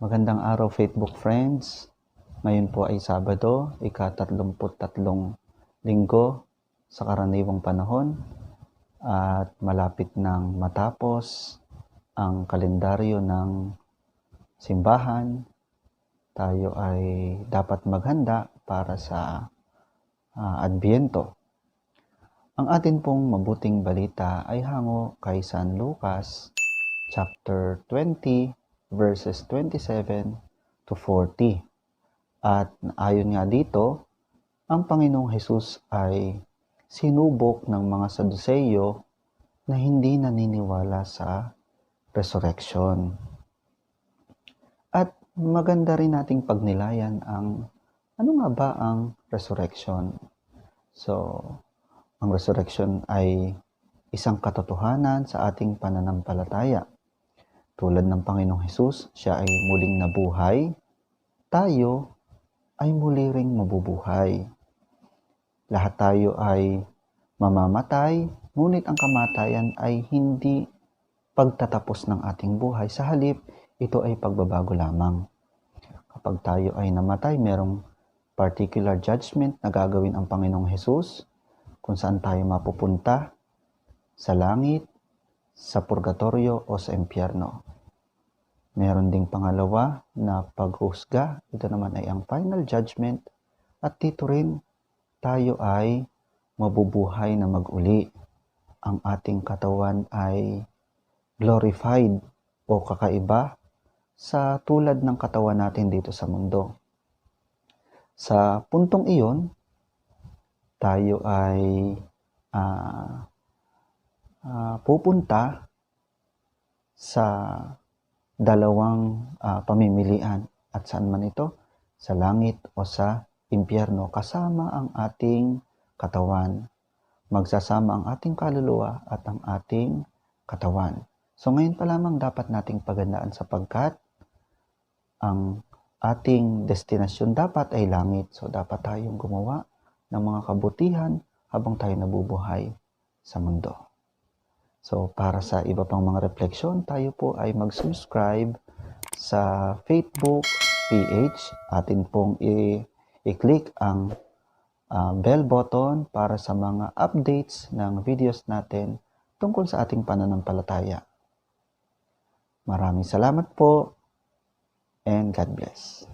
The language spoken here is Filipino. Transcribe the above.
Magandang araw, Facebook friends. Ngayon po ay Sabado, ika-33 linggo sa karaniwang panahon at malapit nang matapos ang kalendaryo ng simbahan. Tayo ay dapat maghanda para sa Adbyento. Ang atin pong mabuting balita ay hango kay San Lucas chapter 20 verses 27 to 40. At ayon nga dito, ang Panginoong Hesus ay sinubok ng mga Saduseyo na hindi naniniwala sa resurrection. At maganda rin nating pagnilayan ano nga ba ang resurrection. So, ang resurrection ay isang katotohanan sa ating pananampalataya. Tulad ng Panginoong Hesus, siya ay muling nabuhay, tayo ay muli ring mabubuhay. Lahat tayo ay mamamatay, ngunit ang kamatayan ay hindi pagtatapos ng ating buhay. Sa halip, ito ay pagbabago lamang. Kapag tayo ay namatay, merong particular judgment na gagawin ang Panginoong Hesus kung saan tayo mapupunta, sa langit, sa purgatorio o sa impyerno. Meron ding pangalawa na paghusga, ito naman ay ang final judgment, at dito rin tayo ay mabubuhay na mag-uli. Ang ating katawan ay glorified o kakaiba sa tulad ng katawan natin dito sa mundo. Sa puntong iyon, tayo ay pupunta sa dalawang pamimilian. At saan man ito? Sa langit o sa impyerno, kasama ang ating katawan. Magsasama ang ating kaluluwa at ang ating katawan. So ngayon pa lamang dapat nating pagandaan sapagkat ang ating destinasyon dapat ay langit. So dapat tayong gumawa ng mga kabutihan habang tayo nabubuhay sa mundo. So para sa iba pang mga refleksyon, tayo po ay mag-subscribe sa Facebook PH. Atin pong i-click ang bell button para sa mga updates ng videos natin tungkol sa ating pananampalataya. Maraming salamat po and God bless.